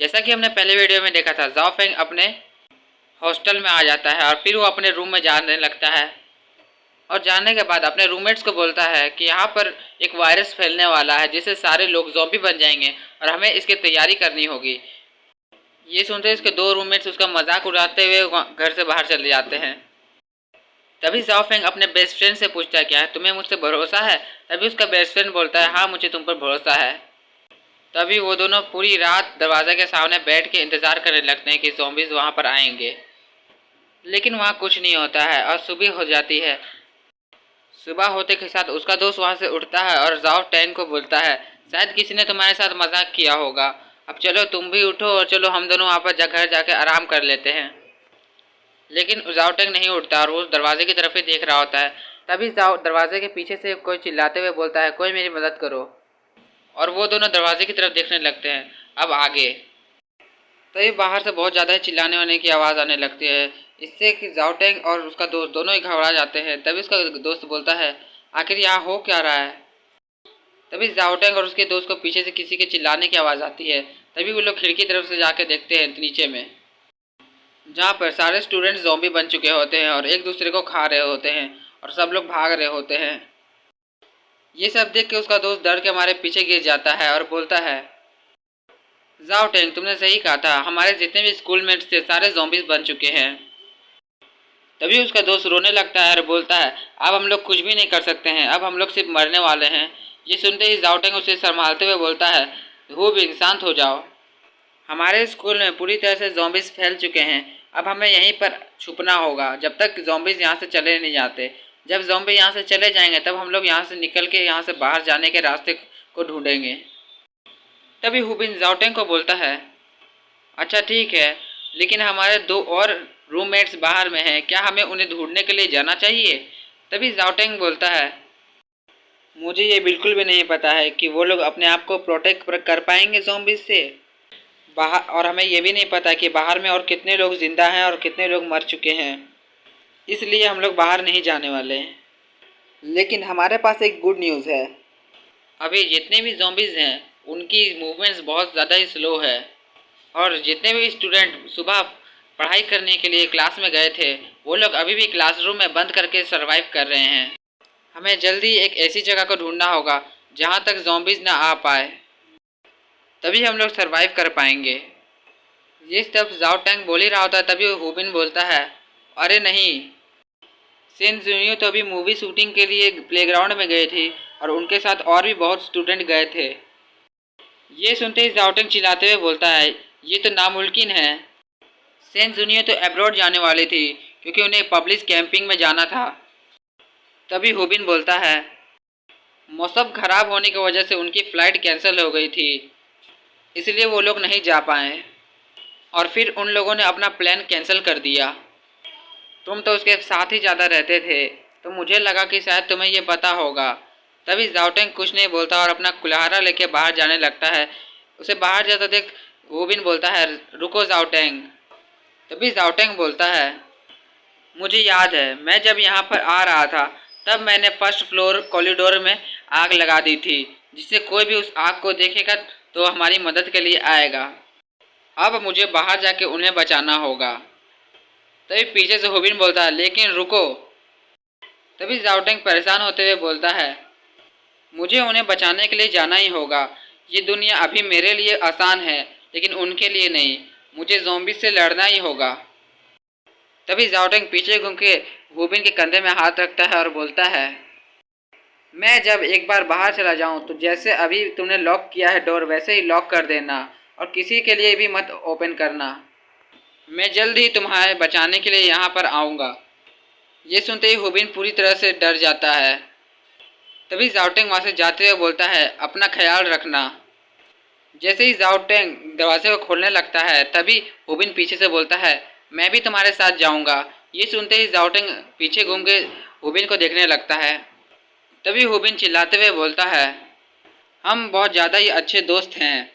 जैसा कि हमने पहले वीडियो में देखा था, जाओ फेंग अपने हॉस्टल में आ जाता है और फिर वो अपने रूम में जाने लगता है और जाने के बाद अपने रूममेट्स को बोलता है कि यहाँ पर एक वायरस फैलने वाला है जिससे सारे लोग ज़ॉम्बी बन जाएंगे और हमें इसकी तैयारी करनी होगी। ये सुनते इसके दो रूममेट्स उसका मजाक उड़ाते हुए घर से बाहर चले जाते हैं। तभी जाओ फेंग अपने बेस्ट फ्रेंड से पूछता है, क्या है तुम्हें मुझसे भरोसा है? तभी उसका बेस्ट फ्रेंड बोलता है, हाँ मुझे तुम पर भरोसा है। तभी वो दोनों पूरी रात दरवाजे के सामने बैठ के इंतज़ार करने लगते हैं कि ज़ॉम्बीज़ वहाँ पर आएंगे, लेकिन वहाँ कुछ नहीं होता है और सुबह हो जाती है। सुबह होते के साथ उसका दोस्त वहाँ से उठता है और जाओ टैंग को बोलता है, शायद किसी ने तुम्हारे साथ मजाक किया होगा, अब चलो तुम भी उठो और चलो हम दोनों वहाँ पर घर जाके आराम कर लेते हैं। लेकिन जाओ टैंग नहीं उठता और वो दरवाजे की तरफ ही देख रहा होता है। तभी जाओ दरवाजे के पीछे से कोई चिल्लाते हुए बोलता है, कोई मेरी मदद करो। और वो दोनों दरवाजे की तरफ देखने लगते हैं। अब आगे तभी बाहर से बहुत ज़्यादा चिल्लाने वाने की आवाज़ आने लगती है। इससे कि जाओ टैंग और उसका दोस्त दोनों ही घबरा जाते हैं। तभी उसका दोस्त बोलता है, आखिर यहाँ हो क्या रहा है? तभी जाओ टैंग और उसके दोस्त को पीछे से किसी के चिल्लाने की आवाज़ आती है। तभी वो लोग खिड़की तरफ से जाके देखते हैं नीचे में, जहाँ पर सारे स्टूडेंट्स ज़ॉम्बी बन चुके होते हैं और एक दूसरे को खा रहे होते हैं और सब लोग भाग रहे होते हैं। ये सब देख के उसका दोस्त डर के मारे पीछे गिर जाता है और बोलता है, जाओ टैंग तुमने सही कहा था, हमारे जितने भी स्कूल मेट्स थे सारे ज़ॉम्बीज़ बन चुके हैं। तभी उसका दोस्त रोने लगता है और बोलता है, अब हम लोग कुछ भी नहीं कर सकते हैं, अब हम लोग सिर्फ मरने वाले हैं। ये सुनते ही जाओ टैंग उसे संभालते हुए बोलता है, वो भी शांत हो जाओ, हमारे स्कूल में पूरी तरह से ज़ॉम्बीज़ फैल चुके हैं, अब हमें यहीं पर छुपना होगा जब तक ज़ॉम्बीज़ यहाँ से चले नहीं जाते। जब ज़ॉम्बी यहाँ से चले जाएंगे तब हम लोग यहाँ से निकल के यहाँ से बाहर जाने के रास्ते को ढूंढेंगे। तभी हुबिन जाओ टैंग को बोलता है, अच्छा ठीक है, लेकिन हमारे दो और रूममेट्स बाहर में हैं, क्या हमें उन्हें ढूंढने के लिए जाना चाहिए? तभी जाओ टैंग बोलता है, मुझे ये बिल्कुल भी नहीं पता है कि वो लोग अपने आप को प्रोटेक्ट कर पाएंगे ज़ॉम्बीज़ से बाहर, और हमें ये भी नहीं पता कि बाहर में और कितने लोग ज़िंदा हैं और कितने लोग मर चुके हैं, इसलिए हम लोग बाहर नहीं जाने वाले। लेकिन हमारे पास एक गुड न्यूज़ है, अभी जितने भी ज़ॉम्बीज़ हैं उनकी मूवमेंट्स बहुत ज़्यादा ही स्लो है और जितने भी स्टूडेंट सुबह पढ़ाई करने के लिए क्लास में गए थे वो लोग अभी भी क्लासरूम में बंद करके सरवाइव कर रहे हैं। हमें जल्दी एक ऐसी जगह को ढूंढना होगा जहाँ तक ज़ॉम्बीज़ ना आ पाए, तभी हम लोग सरवाइव कर पाएंगे। ये सब जाओ टैंग बोल ही रहा होता है। तभी हुबिन बोलता है, अरे नहीं, सेन जूनियर तो अभी मूवी शूटिंग के लिए प्लेग्राउंड में गए थे और उनके साथ और भी बहुत स्टूडेंट गए थे। ये सुनते ही जाओ टैंग चिल्लाते हुए बोलता है, ये तो नामुमकिन है, सेन जूनियर तो अब्रॉड जाने वाली थी क्योंकि उन्हें पब्लिक कैंपिंग में जाना था। तभी हुबिन बोलता है, मौसम खराब होने की वजह से उनकी फ़्लाइट कैंसिल हो गई थी, इसलिए वो लोग नहीं जा पाए और फिर उन लोगों ने अपना प्लान कैंसिल कर दिया। तुम तो उसके साथ ही ज़्यादा रहते थे तो मुझे लगा कि शायद तुम्हें ये पता होगा। तभी जाओ टैंग कुछ नहीं बोलता और अपना कुल्हाड़ा लेके बाहर जाने लगता है। उसे बाहर जाता देख हुबिन बोलता है, रुको जाओ टैंग। तभी जाओ टैंग बोलता है, मुझे याद है मैं जब यहाँ पर आ रहा था तब मैंने फर्स्ट फ्लोर कॉरिडोर में आग लगा दी थी, जिससे कोई भी उस आग को देखेगा तो हमारी मदद के लिए आएगा। अब मुझे बाहर जाके उन्हें बचाना होगा। तभी पीछे से हुबिन बोलता है, लेकिन रुको। तभी जाओ टैंग परेशान होते हुए बोलता है, मुझे उन्हें बचाने के लिए जाना ही होगा। ये दुनिया अभी मेरे लिए आसान है लेकिन उनके लिए नहीं, मुझे ज़ॉम्बी से लड़ना ही होगा। तभी जाओ टैंग पीछे घूम के हुबिन के कंधे में हाथ रखता है और बोलता है, मैं जब एक बार बाहर चला जाऊं तो जैसे अभी तुमने लॉक किया है डोर वैसे ही लॉक कर देना और किसी के लिए भी मत ओपन करना। मैं जल्द ही तुम्हारे बचाने के लिए यहाँ पर आऊँगा। ये सुनते ही हुबिन पूरी तरह से डर जाता है। तभी जाओ टैंग वहाँ से जाते हुए बोलता है, अपना ख्याल रखना। जैसे ही जाओ टैंग दरवाजे को खोलने लगता है तभी हुबिन पीछे से बोलता है, मैं भी तुम्हारे साथ जाऊँगा। ये सुनते ही जाओ टैंग पीछे घूम के हुबिन को देखने लगता है। तभी हुबिन चिल्लाते हुए बोलता है, हम बहुत ज़्यादा ही अच्छे दोस्त हैं,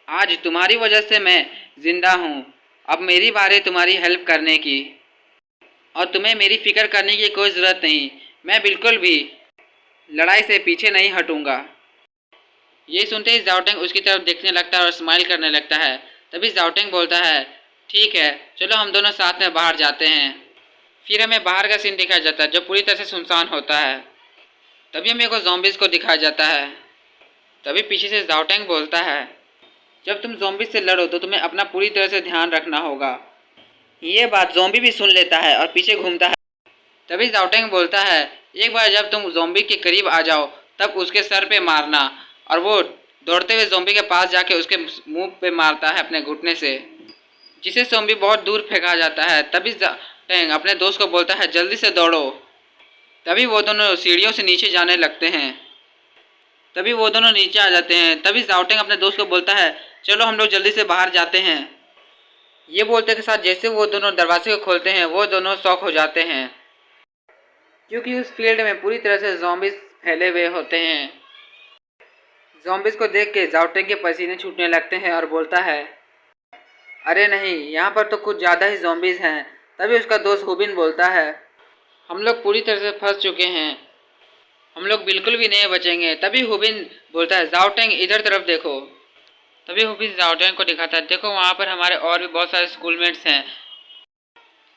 आज तुम्हारी वजह से मैं ज़िंदा हूँ, अब मेरी बारी तुम्हारी हेल्प करने की और तुम्हें मेरी फ़िक्र करने की कोई ज़रूरत नहीं, मैं बिल्कुल भी लड़ाई से पीछे नहीं हटूँगा। ये सुनते ही जाओ टैंग उसकी तरफ देखने लगता है और स्माइल करने लगता है। तभी जाओटेंग बोलता है, ठीक है चलो हम दोनों साथ में बाहर जाते हैं। फिर हमें बाहर का सीन दिखाया जाता है जो पूरी तरह से सुनसान होता है। तभी हमें को ज़ॉम्बीज़ को दिखाया जाता है। तभी पीछे से जाओटेंग बोलता है, जब तुम ज़ॉम्बीज़ से लड़ो तो तुम्हें अपना पूरी तरह से ध्यान रखना होगा। ये बात ज़ॉम्बी भी सुन लेता है और पीछे घूमता है। तभी जाओटेंग बोलता है, एक बार जब तुम ज़ॉम्बी के करीब आ जाओ तब उसके सर पे मारना। और वो दौड़ते हुए ज़ॉम्बी के पास जाके उसके मुंह पे मारता है अपने घुटने से, जिसे ज़ॉम्बी बहुत दूर फेंका जाता है। तभी जाओटेंग अपने दोस्त को बोलता है, जल्दी से दौड़ो। तभी वो दोनों सीढ़ियों से नीचे जाने लगते हैं। तभी वो दोनों नीचे आ जाते हैं। तभी जाओटेंग अपने दोस्त को बोलता है, चलो हम लोग जल्दी से बाहर जाते हैं। ये बोलते के साथ जैसे वो दोनों दरवाजे को खोलते हैं वो दोनों शॉक हो जाते हैं, क्योंकि उस फील्ड में पूरी तरह से ज़ॉम्बीज़ फैले हुए होते हैं। ज़ॉम्बीज़ को देख के जाओटेंग के पसीने छूटने लगते हैं और बोलता है, अरे नहीं, यहाँ पर तो कुछ ज़्यादा ही ज़ॉम्बीज़ हैं। तभी उसका दोस्त हुबिन बोलता है, हम लोग पूरी तरह से फंस चुके हैं, हम लोग बिल्कुल भी नहीं बचेंगे। तभी हुबिन बोलता है, जाओटेंग इधर तरफ देखो। तभी हुबिन जाओटेंग को दिखाता है, देखो वहाँ पर हमारे और भी बहुत सारे स्कूलमेट्स हैं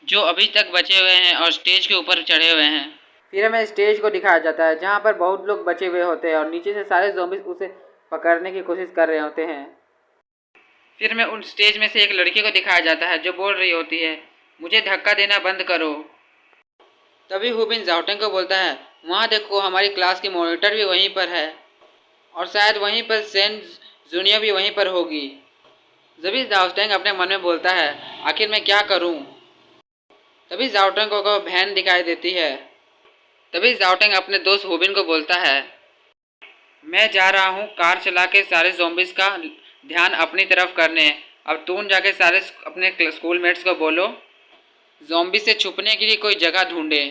जो अभी तक बचे हुए हैं और स्टेज के ऊपर चढ़े हुए हैं। फिर हमें स्टेज को दिखाया जाता है जहाँ पर बहुत लोग बचे हुए होते हैं और नीचे से सारे ज़ॉम्बीज़ उसे पकड़ने की कोशिश कर रहे होते हैं। फिर हमें उन स्टेज में से एक लड़की को दिखाया जाता है जो बोल रही होती है, मुझे धक्का देना बंद करो। तभी हुबिन जाओटेंग को बोलता है, वहाँ देखो हमारी क्लास की मॉनिटर भी वहीं पर है और शायद वहीं पर सेन जूनियर भी वहीं पर होगी। तभी जाओटेंग अपने मन में बोलता है, आखिर मैं क्या करूँ। तभी जाओटेंग को बहन दिखाई देती है। तभी जाओटेंग अपने दोस्त हुबिन को बोलता है, मैं जा रहा हूँ कार चला के सारे ज़ॉम्बीज़ का ध्यान अपनी तरफ करने। अब तुम जाके सारे अपने स्कूलमेट्स को बोलो ज़ॉम्बी से छुपने के लिए कोई जगह ढूंढे।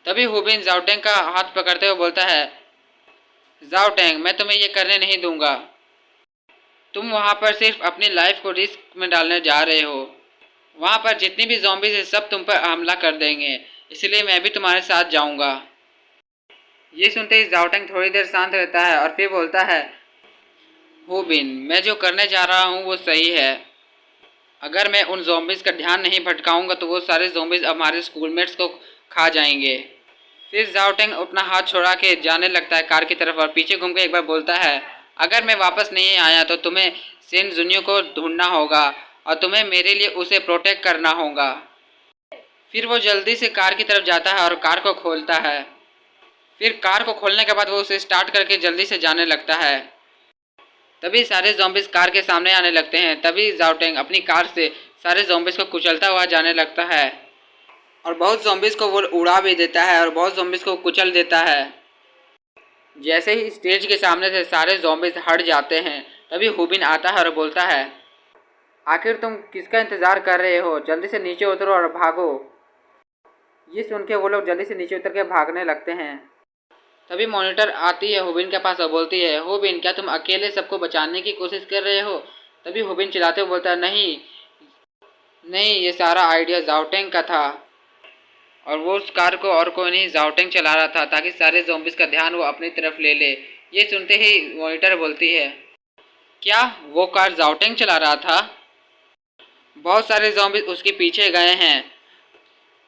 तभी हुबिन जाओटेंग का हाथ पकड़ते हुए बोलता है, जाओटेंग मैं तुम्हें ये करने नहीं दूंगा, तुम वहाँ पर सिर्फ अपनी लाइफ को रिस्क में डालने जा रहे हो। वहाँ पर जितनी भी ज़ॉम्बीज़ हैं सब तुम पर हमला कर देंगे, इसलिए मैं भी तुम्हारे साथ जाऊँगा। ये सुनते ही जाओटेंग थोड़ी देर शांत रहता है और फिर बोलता है, हुबिन मैं जो करने जा रहा हूँ वो सही है। अगर मैं उन ज़ॉम्बीज़ का ध्यान नहीं भटकाऊँगा तो वो सारे ज़ॉम्बीज़ हमारे स्कूलमेट्स को खा जाएंगे। फिर जाओटेंग अपना हाथ छोड़ा के जाने लगता है कार की तरफ और पीछे घूम के एक बार बोलता है, अगर मैं वापस नहीं आया तो तुम्हें सेन जुनियो को ढूंढना होगा और तुम्हें मेरे लिए उसे प्रोटेक्ट करना होगा। फिर वो जल्दी से कार की तरफ जाता है और कार को खोलता है। फिर कार को खोलने के बाद वो उसे स्टार्ट करके जल्दी से जाने लगता है। तभी सारे ज़ॉम्बीज़ कार के सामने आने लगते हैं। तभी जाओटेंग अपनी कार से सारे ज़ॉम्बीज़ को कुचलता हुआ जाने लगता है और बहुत ज़ॉम्बीज़ को वो उड़ा भी देता है और बहुत ज़ॉम्बीज़ को कुचल देता है। जैसे ही स्टेज के सामने से सारे ज़ॉम्बीज़ हट जाते हैं तभी हुबिन आता है और बोलता है, आखिर तुम किसका इंतज़ार कर रहे हो, जल्दी से नीचे उतरो और भागो। ये सुन के वो लोग जल्दी से नीचे उतर के भागने लगते हैं। तभी मॉनिटर आती है हुबिन के पास और बोलती है, हुबिन क्या तुम अकेले सबको बचाने की कोशिश कर रहे हो। तभी हुबिन चिल्लाते हुए बोलता है, नहीं नहीं, ये सारा आइडिया जाओटेंग का था और वो उस कार को और कोई नहीं जाओटेंग चला रहा था ताकि सारे ज़ॉम्बीज़ का ध्यान वो अपनी तरफ ले ले। ये सुनते ही मॉनिटर बोलती है, क्या वो कार जाओटेंग चला रहा था। बहुत सारे ज़ॉम्बीज़ उसके पीछे गए हैं,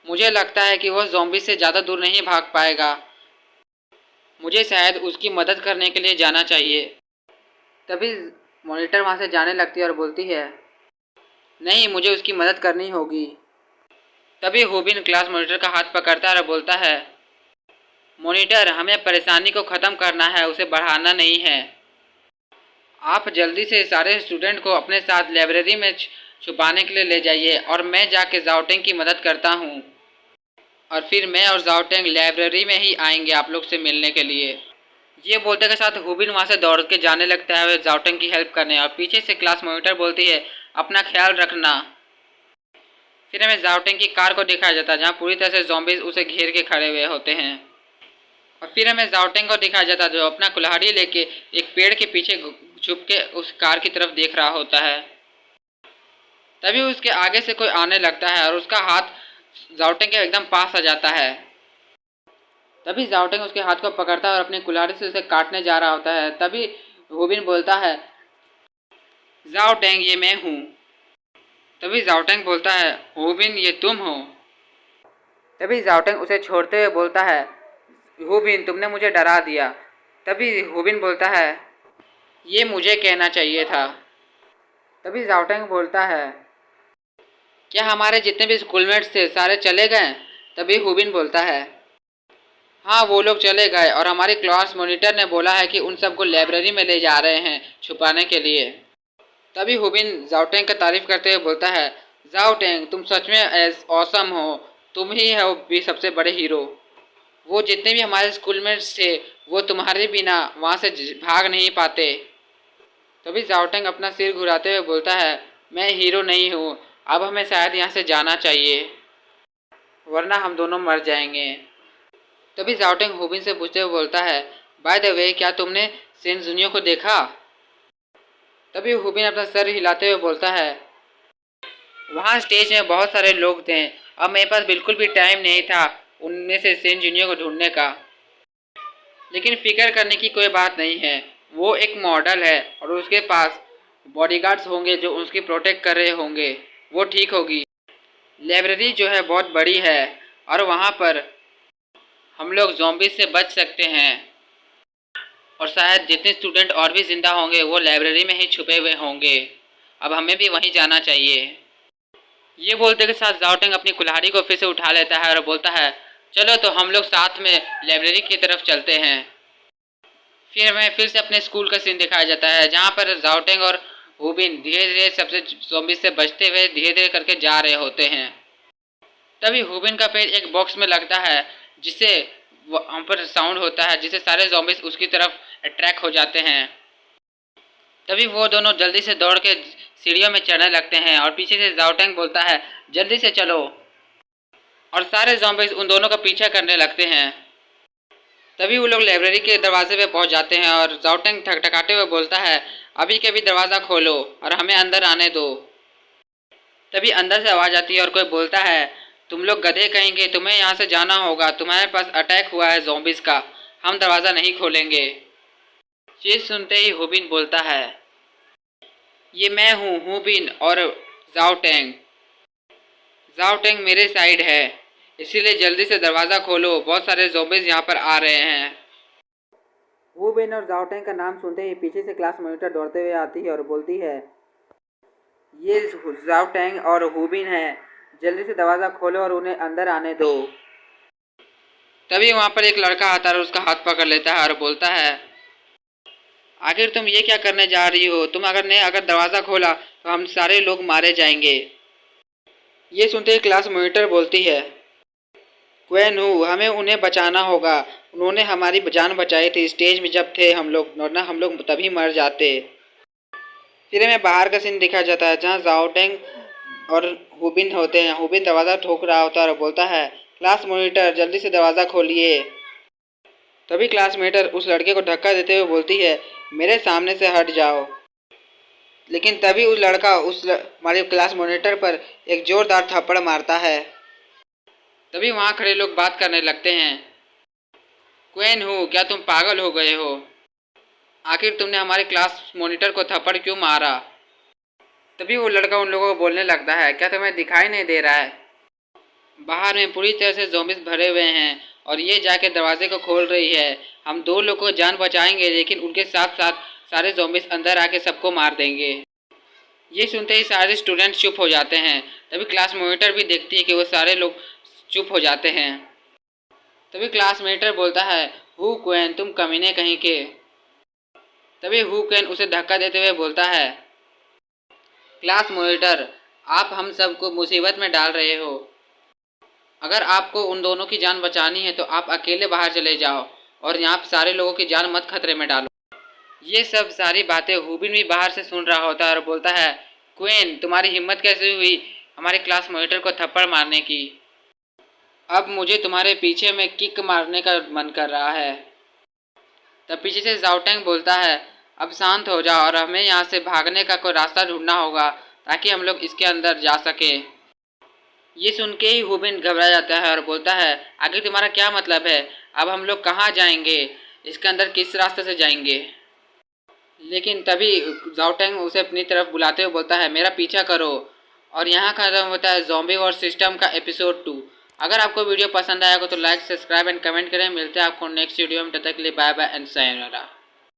मुझे लगता है कि वह ज़ॉम्बी से ज़्यादा दूर नहीं भाग पाएगा, मुझे शायद उसकी मदद करने के लिए जाना चाहिए। तभी मॉनिटर वहाँ से जाने लगती है और बोलती है, नहीं मुझे उसकी मदद करनी होगी। तभी हुबिन क्लास मॉनिटर का हाथ पकड़ता है और बोलता है, मॉनिटर हमें परेशानी को ख़त्म करना है, उसे बढ़ाना नहीं है। आप जल्दी से सारे स्टूडेंट को अपने साथ लाइब्रेरी में छुपाने के लिए ले जाइए और मैं जाके जाओटेंग की मदद करता हूँ और फिर मैं और जाओटेंग लाइब्रेरी में ही आएंगे आप लोग से मिलने के लिए। ये बोलते के साथ हुबिन वहाँ से दौड़ के जाने लगता है जाओटेंग की हेल्प करने और पीछे से क्लास मॉनिटर बोलती है, अपना ख्याल रखना। फिर हमें जाओटेंग की कार को दिखाया जाता है जहाँ पूरी तरह से ज़ॉम्बीज़ उसे घेर के खड़े हुए होते हैं और फिर हमें जाओटेंग को दिखाया जाता है जो अपना कुल्हाड़ी लेके एक पेड़ के पीछे छुप के उस कार की तरफ देख रहा होता है। तभी उसके आगे से कोई आने लगता है और उसका हाथ जाओटेंग के एकदम पास आ जाता है। तभी जाओटेंग उसके हाथ को पकड़ता है और अपनी कुल्हाड़ी से उसे काटने जा रहा होता है। तभी हुबिन बोलता है, जाओ टैंग, ये मैं हूँ। तभी जाओटेंग बोलता है, हुबिन ये तुम हो। तभी जाओटेंग उसे छोड़ते हुए बोलता है, हुबिन तुमने मुझे डरा दिया। तभी हुबिन बोलता है, ये मुझे कहना चाहिए था। तभी जाओटेंग बोलता है, क्या हमारे जितने भी स्कूलमेट्स थे सारे चले गए? तभी हुबिन बोलता है, हाँ वो लोग चले गए और हमारी क्लास मॉनिटर ने बोला है कि उन सबको लाइब्रेरी में ले जा रहे हैं छुपाने के लिए। तभी हुबिन जाओटेंग का तारीफ करते हुए बोलता है, जाओटेंग तुम सच में एस ऑसम हो, तुम ही हो भी सबसे बड़े हीरो। वो जितने भी हमारे स्कूलमेट्स थे वो तुम्हारे बिना वहाँ से भाग नहीं पाते। तभी जाओटेंग अपना सिर घुराते हुए बोलता है, मैं हीरो नहीं हूँ, अब हमें शायद यहाँ से जाना चाहिए वरना हम दोनों मर जाएंगे। तभी जाओटेंग हुबिन से पूछते हुए बोलता है, बाय द वे क्या तुमने सेन जुनियो को देखा? तभी हुबिन अपना सर हिलाते हुए बोलता है, वहाँ स्टेज में बहुत सारे लोग थे और मेरे पास बिल्कुल भी टाइम नहीं था उनमें से सेन जुनियो को ढूंढने का। लेकिन फिक्र करने की कोई बात नहीं है, वो एक मॉडल है और उसके पास बॉडीगार्ड्स होंगे जो उसकी प्रोटेक्ट कर रहे होंगे, वो ठीक होगी। लाइब्रेरी जो है बहुत बड़ी है और वहाँ पर हम लोग ज़ॉम्बीज़ से बच सकते हैं और शायद जितने स्टूडेंट और भी ज़िंदा होंगे वो लाइब्रेरी में ही छुपे हुए होंगे। अब हमें भी वहीं जाना चाहिए। ये बोलते के साथ जाओटेंग अपनी कुल्हाड़ी को फिर से उठा लेता है और बोलता है, चलो तो हम लोग साथ में लाइब्रेरी की तरफ चलते हैं। फिर हमें फिर से अपने स्कूल का सीन दिखाया जाता है जहाँ पर जाओटेंग और हुबिन धीरे धीरे सबसे ज़ॉम्बी से बचते हुए धीरे धीरे करके जा रहे होते हैं। तभी हुबिन का पैर एक बॉक्स में लगता है जिससे वहाँ पर साउंड होता है जिससे सारे ज़ॉम्बीज उसकी तरफ अट्रैक्ट हो जाते हैं। तभी वो दोनों जल्दी से दौड़ के सीढ़ियों में चढ़ने लगते हैं और पीछे से जाओटेंग बोलता है, जल्दी से चलो। और सारे ज़ॉम्बीज उन दोनों का पीछा करने लगते हैं। तभी वो लोग लाइब्रेरी के दरवाजे पे पहुंच जाते हैं और जाओटेंग ठकठकाते हुए बोलता है, अभी के भी दरवाज़ा खोलो और हमें अंदर आने दो। तभी अंदर से आवाज़ आती है और कोई बोलता है, तुम लोग गधे कहेंगे, तुम्हें यहाँ से जाना होगा, तुम्हारे पास अटैक हुआ है ज़ॉम्बीज़ का, हम दरवाज़ा नहीं खोलेंगे। चीज़ सुनते ही हुबिन बोलता है, ये मैं हूँ हुबिन और जाओटेंग। जाओटेंग मेरे साइड है, इसीलिए जल्दी से दरवाज़ा खोलो, बहुत सारे ज़ॉम्बीज़ यहाँ पर आ रहे हैं। हुबिन और जाओटेंग का नाम सुनते ही पीछे से क्लास मॉनिटर दौड़ते हुए आती है और बोलती है, ये जाओटेंग और हुबिन है, जल्दी से दरवाज़ा खोलो और उन्हें अंदर आने दो। तभी वहाँ पर एक लड़का आता है और उसका हाथ पकड़ लेता है और बोलता है, आखिर तुम ये क्या करने जा रही हो? तुम अगर दरवाज़ा खोला तो हम सारे लोग मारे जाएंगे। ये सुनते ही क्लास मॉनिटर बोलती है, क्वेन हूँ, हमें उन्हें बचाना होगा, उन्होंने हमारी जान बचाई थी स्टेज में जब थे हम लोग, वरना हम लोग तभी मर जाते। फिर हमें बाहर का सीन दिखाया जाता है जहाँ जाओटेंग और हुबिन होते हैं। हुबिन दरवाज़ा ठोक रहा होता है और बोलता है, क्लास मॉनिटर जल्दी से दरवाज़ा खोलिए। तभी क्लास मॉनिटर उस लड़के को धक्का देते हुए बोलती है, मेरे सामने से हट जाओ। लेकिन तभी उस लड़का हमारे क्लास मॉनिटर पर एक जोरदार थप्पड़ मारता है। तभी वहाँ खड़े लोग बात करने लगते हैं, क्वेन हूँ, क्या तुम पागल हो गए हो? आखिर तुमने हमारे क्लास मॉनिटर को थप्पड़ क्यों मारा? तभी वो लड़का उन लोगों को बोलने लगता है, क्या तुम्हें दिखाई नहीं दे रहा है? बाहर में पूरी तरह से ज़ॉम्बीज़ भरे हुए हैं और ये जाके दरवाजे को खोल रही है। हम दो लोगों को जान बचाएंगे लेकिन उनके साथ साथ सारे ज़ॉम्बीज़ अंदर आके सबको मार देंगे। ये सुनते ही सारे स्टूडेंट चुप हो जाते हैं। तभी क्लास मॉनिटर भी देखती है कि वो सारे लोग चुप हो जाते हैं। तभी क्लास मॉनिटर बोलता है, हु क्वेन, तुम कमीने कहीं के। तभी हु क्वेन उसे धक्का देते हुए बोलता है, क्लास मॉनिटर, आप हम सबको मुसीबत में डाल रहे हो। अगर आपको उन दोनों की जान बचानी है तो आप अकेले बाहर चले जाओ और यहाँ सारे लोगों की जान मत खतरे में डालो। ये सब सारी बातें हुबिन भी बाहर से सुन रहा होता है और बोलता है, क्वीन तुम्हारी हिम्मत कैसे हुई हमारे क्लास मॉनिटर को थप्पड़ मारने की? अब मुझे तुम्हारे पीछे में किक मारने का मन कर रहा है। तब पीछे से जाओटेंग बोलता है, अब शांत हो जाओ और हमें यहाँ से भागने का कोई रास्ता ढूंढना होगा ताकि हम लोग इसके अंदर जा सके। ये सुन के ही हुबिन घबरा जाता है और बोलता है, आगे तुम्हारा क्या मतलब है? अब हम लोग कहाँ जाएंगे? इसके अंदर किस रास्ते से जाएंगे? लेकिन तभी जाओ टैंग उसे अपनी तरफ बुलाते हुए बोलता है मेरा पीछा करो। और यहाँ खत्म होता है ज़ॉम्बी वॉर सिस्टम का एपिसोड 2। अगर आपको वीडियो पसंद आया हो तो लाइक सब्सक्राइब एंड कमेंट करें। मिलते हैं आपको नेक्स्ट वीडियो में, तब तक के लिए बाय बाय एंड सायोनारा।